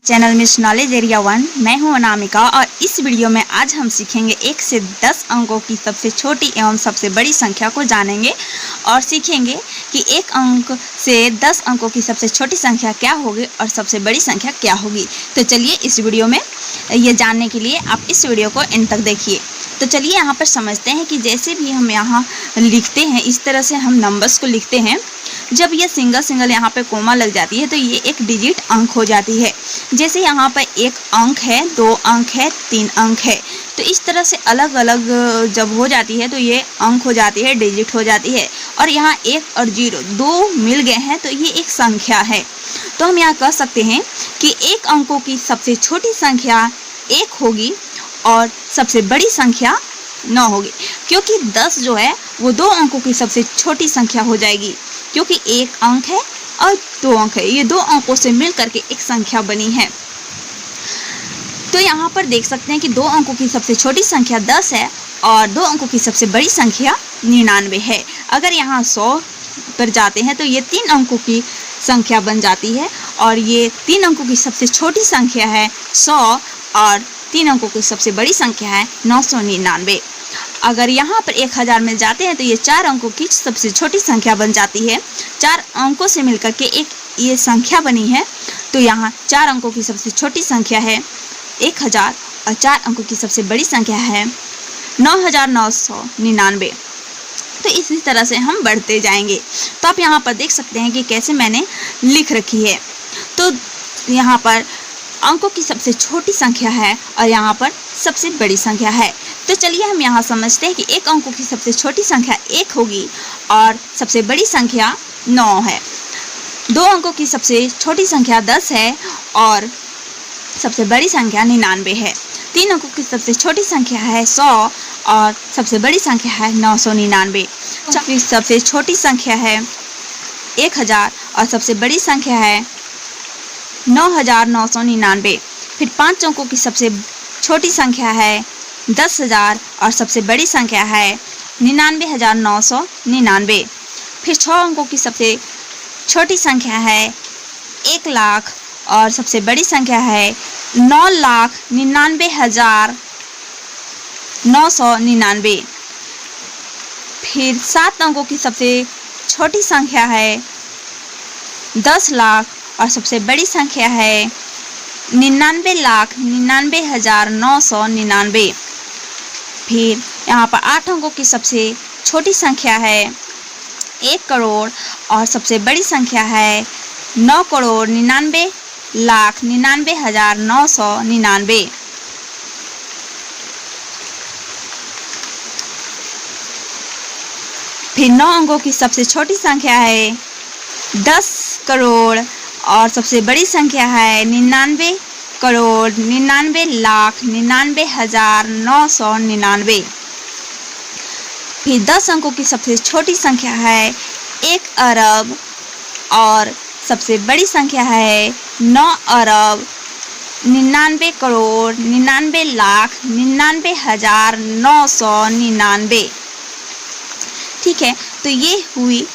Channel miss knowledge area 1। मैं हूं अनामिका और इस वीडियो में आज हम सीखेंगे 1 से 10 अंकों की सबसे छोटी एवं सबसे बड़ी संख्या को जानेंगे और सीखेंगे कि 1 अंक से 10 अंकों की सबसे छोटी संख्या क्या होगी और सबसे बड़ी संख्या क्या होगी। तो चलिए इस वीडियो में ये जानने के लिए आप इस वीडियो को एंड तक देखिए। तो चलिए यहाँ पर समझते हैं कि जैसे भी हम यहाँ लिखते हैं इस तरह से हम नंबर्स को लिखते हैं। जब ये सिंगल यहाँ पे कोमा लग जाती है तो ये एक डिजिट अंक हो जाती है। जैसे यहाँ पर 1 अंक है, 2 अंक है, 3 अंक है, तो इस तरह से अलग अलग जब हो जाती है तो ये अंक हो जाती है, डिजिट हो जाती है। और यहाँ 1 और 0 दो मिल गए हैं तो ये एक संख्या है। तो हम यहाँ कह सकते हैं कि 1 अंकों की सबसे छोटी संख्या 1 होगी और सबसे बड़ी संख्या 9 होगी, क्योंकि 10 जो है वो 2 अंकों की सबसे छोटी संख्या हो जाएगी, क्योंकि 1 अंक है और 2 अंक है, ये 2 अंकों से मिल करके एक संख्या बनी है। तो यहाँ पर देख सकते हैं कि 2 अंकों की सबसे छोटी संख्या 10 है और 2 अंकों की सबसे बड़ी संख्या 99 है। अगर यहाँ 100 पर जाते हैं तो ये 3 अंकों की संख्या बन जाती है और ये 3 अंकों की सबसे छोटी संख्या है 100 और 3 अंकों की सबसे बड़ी संख्या है 999। अगर यहाँ पर 1000 में जाते हैं तो ये 4 अंकों की सबसे छोटी संख्या बन जाती है। 4 अंकों से मिलकर के एक ये संख्या बनी है। तो यहाँ 4 अंकों की सबसे छोटी संख्या है 1000 और 4 अंकों की सबसे बड़ी संख्या है 9999। तो इसी तरह से हम बढ़ते जाएंगे। तो आप यहाँ पर देख सकते हैं कि कैसे मैंने लिख रखी है। तो यहाँ पर अंकों की सबसे छोटी संख्या है और यहाँ पर सबसे बड़ी संख्या है। तो चलिए हम यहाँ समझते हैं कि 1 अंकों की सबसे छोटी संख्या 1 होगी और सबसे बड़ी संख्या 9 है। 2 अंकों की सबसे छोटी संख्या 10 है और सबसे बड़ी संख्या 99 है। 3 अंकों की सबसे छोटी संख्या है 100 और सबसे बड़ी संख्या है 999। सबसे छोटी संख्या है 1000 और सबसे बड़ी संख्या है 9999। फिर 5 अंकों की सबसे छोटी संख्या है 10,000 और सबसे बड़ी संख्या है 99,999। फिर 6 अंकों की सबसे छोटी संख्या है 1 लाख और सबसे बड़ी संख्या है 9,99,999। फिर 7 अंकों की सबसे छोटी संख्या है 10 लाख और सबसे बड़ी संख्या है 99,99,999। फिर यहाँ पर 8 अंकों की सबसे छोटी संख्या है 1 करोड़ और सबसे बड़ी संख्या है 9,99,99,999। फिर 9 अंकों की सबसे छोटी संख्या है 10 करोड़ और सबसे बड़ी संख्या है 99,99,99,999। फिर 10 अंकों की सबसे छोटी संख्या है 1 अरब और सबसे बड़ी संख्या है 9 अरब 99,99,99,999। ठीक है, तो ये हुई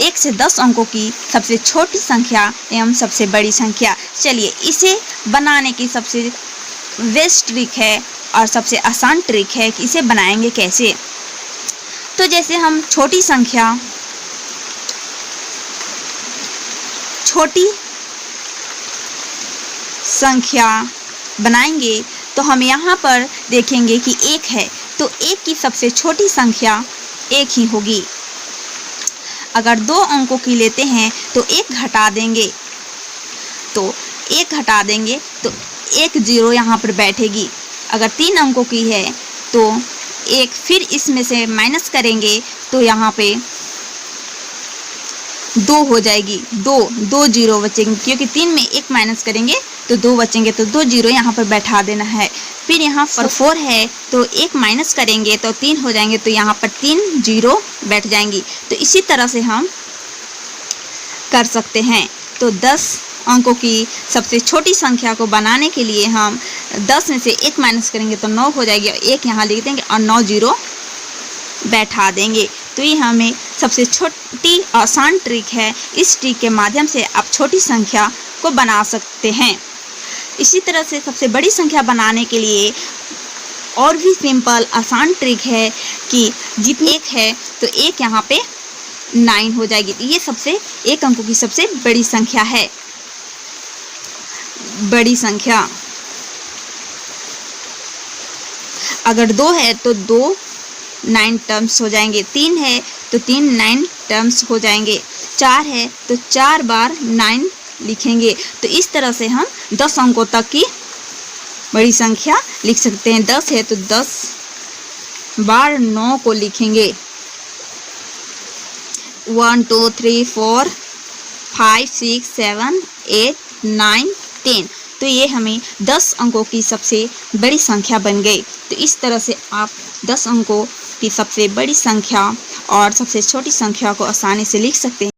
1 से 10 अंकों की सबसे छोटी संख्या एवं सबसे बड़ी संख्या। चलिए इसे बनाने की सबसे बेस्ट ट्रिक है और सबसे आसान ट्रिक है कि इसे बनाएंगे कैसे। तो जैसे हम छोटी संख्या बनाएंगे तो हम यहाँ पर देखेंगे कि 1 है तो 1 की सबसे छोटी संख्या 1 ही होगी। अगर 2 अंकों की लेते हैं तो 1 घटा देंगे तो 1 0 यहाँ पर बैठेगी। अगर 3 अंकों की है तो 1 फिर इसमें से माइनस करेंगे तो यहाँ पे 2 हो जाएगी। 2 0 बचेंगे, क्योंकि 3 में 1 माइनस करेंगे तो 2 बचेंगे, तो 2 0 यहाँ पर बैठा देना है। फिर यहाँ पर 4 है तो 1 माइनस करेंगे तो 3 हो जाएंगे, तो यहाँ पर 3 0 बैठ जाएंगी। तो इसी तरह से हम कर सकते हैं। तो 10 अंकों की सबसे छोटी संख्या को बनाने के लिए हम 10 में से 1 माइनस करेंगे तो 9 हो जाएगी और 1 यहाँ लिख देंगे और 9 0 बैठा देंगे। तो ये हमें सबसे छोटी आसान ट्रिक है। इस ट्रिक के माध्यम से आप छोटी संख्या को बना सकते हैं। इसी तरह से सबसे बड़ी संख्या बनाने के लिए और भी सिंपल आसान ट्रिक है कि जितनी एक है तो एक यहाँ पे 9 हो जाएगी। तो ये सबसे एक अंकों की सबसे बड़ी संख्या है। बड़ी संख्या अगर 2 है तो 2 9 टर्म्स हो जाएंगे, 3 है तो 3 9 टर्म्स हो जाएंगे, 4 है तो 4 बार 9 लिखेंगे। तो इस तरह से हम 10 अंकों तक की बड़ी संख्या लिख सकते हैं। 10 है तो 10 बार 9 को लिखेंगे। 1 2 3 4 5 6 7 8 9 10। तो ये हमें 10 अंकों की सबसे बड़ी संख्या बन गई। तो इस तरह से आप 10 अंकों की सबसे बड़ी संख्या और सबसे छोटी संख्या को आसानी से लिख सकते हैं।